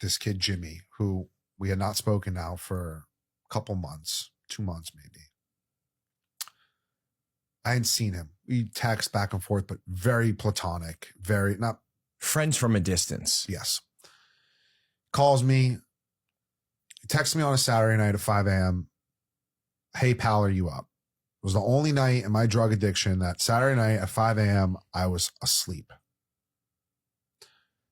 this kid, Jimmy, who we had not spoken now for a couple months, 2 months maybe. I hadn't seen him. We text back and forth, but very platonic, very not friends from a distance. Yes. Calls me, texts me on a Saturday night at 5 a.m. Hey, pal, are you up? It was the only night in my drug addiction that Saturday night at 5 a.m. I was asleep.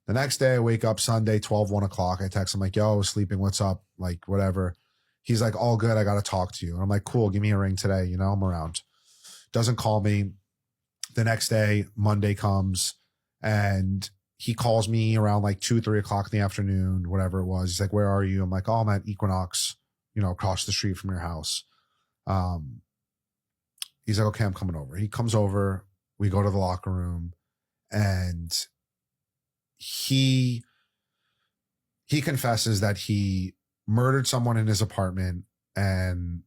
The next day I wake up Sunday, 1 o'clock. I text him like, yo, I was sleeping. What's up? Like, whatever. He's like, all good. I got to talk to you. And I'm like, cool. Give me a ring today. You know, I'm around. Doesn't call me. The next day, Monday comes and he calls me around like 2-3 o'clock in the afternoon, whatever it was. He's like, where are you? I'm like, oh, I'm at Equinox, you know, across the street from your house. He's like, okay, I'm coming over. He comes over. We go to the locker room and he confesses that he murdered someone in his apartment and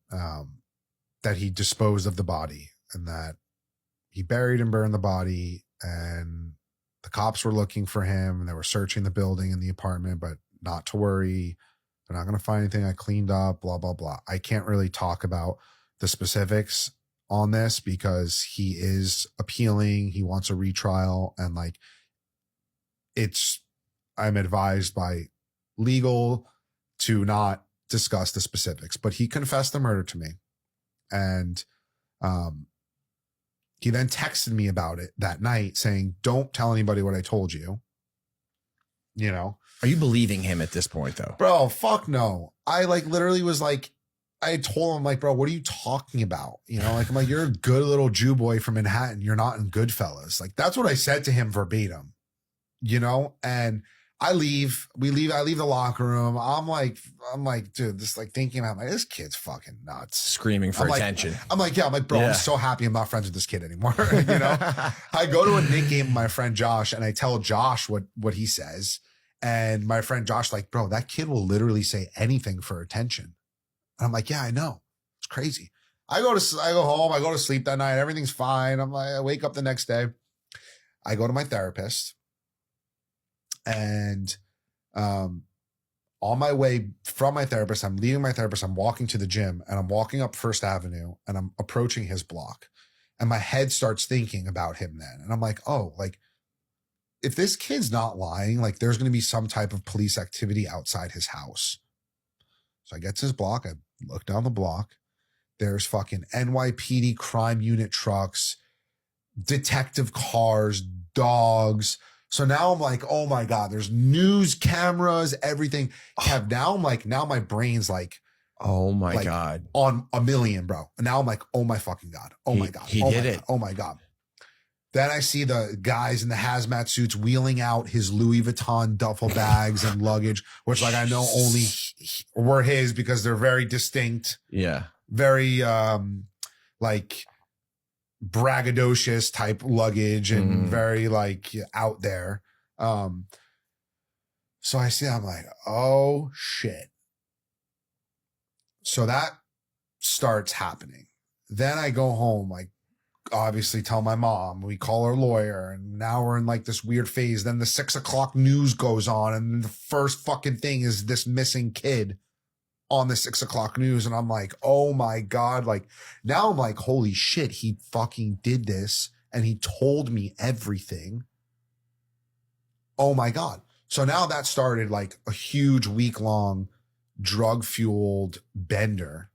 that he disposed of the body and that he buried and burned the body, and the cops were looking for him and they were searching the building and the apartment, but not to worry. They're not going to find anything. I cleaned up, blah, blah, blah. I can't really talk about the specifics on this because he is appealing. He wants a retrial, and like I'm advised by legal to not discuss the specifics, but he confessed the murder to me. And he then texted me about it that night saying, don't tell anybody what I told you. You know, are you believing him at this point though? Bro, fuck no. I like literally was like, I told him like, bro, what are you talking about? You know, like I'm like, you're a good little Jew boy from Manhattan. You're not in Goodfellas. Like that's what I said to him verbatim, you know? And I leave the locker room. I'm like, dude, this like thinking about like, this kid's fucking nuts. Screaming for attention. I'm like, bro, I'm so happy I'm not friends with this kid anymore. You know, I go to a Knick game with my friend Josh and I tell Josh what he says. And my friend Josh like, bro, that kid will literally say anything for attention. And I'm like, yeah, I know. It's crazy. I go home, I go to sleep that night. Everything's fine. I'm like, I wake up the next day. I go to my therapist. And on my way from my therapist, I'm leaving my therapist, I'm walking to the gym and I'm walking up First Avenue and I'm approaching his block. And my head starts thinking about him then. And I'm like, oh, like if this kid's not lying, like there's going to be some type of police activity outside his house. So I get to his block. I look down the block. There's fucking NYPD crime unit trucks, detective cars, dogs. So now I'm like, oh my God, there's news cameras, everything. Kev, now I'm like, now my brain's like, oh my God, on a million, bro. And now I'm like, oh my fucking God. Oh my God. He did it. Oh my God. Then I see the guys in the hazmat suits wheeling out his Louis Vuitton duffel bags and luggage, which like I know only were his because they're very distinct. Yeah. Very like braggadocious type luggage and very like out there. So I see, I'm like, oh shit. So that starts happening. Then I go home, like obviously tell my mom, we call our lawyer, and now we're in like this weird phase. Then the 6 o'clock news goes on and the first fucking thing is this missing kid on the 6 o'clock news. And I'm like, oh my God. Like now I'm like, holy shit, he fucking did this. And he told me everything. Oh my God. So now that started like a huge week-long drug-fueled bender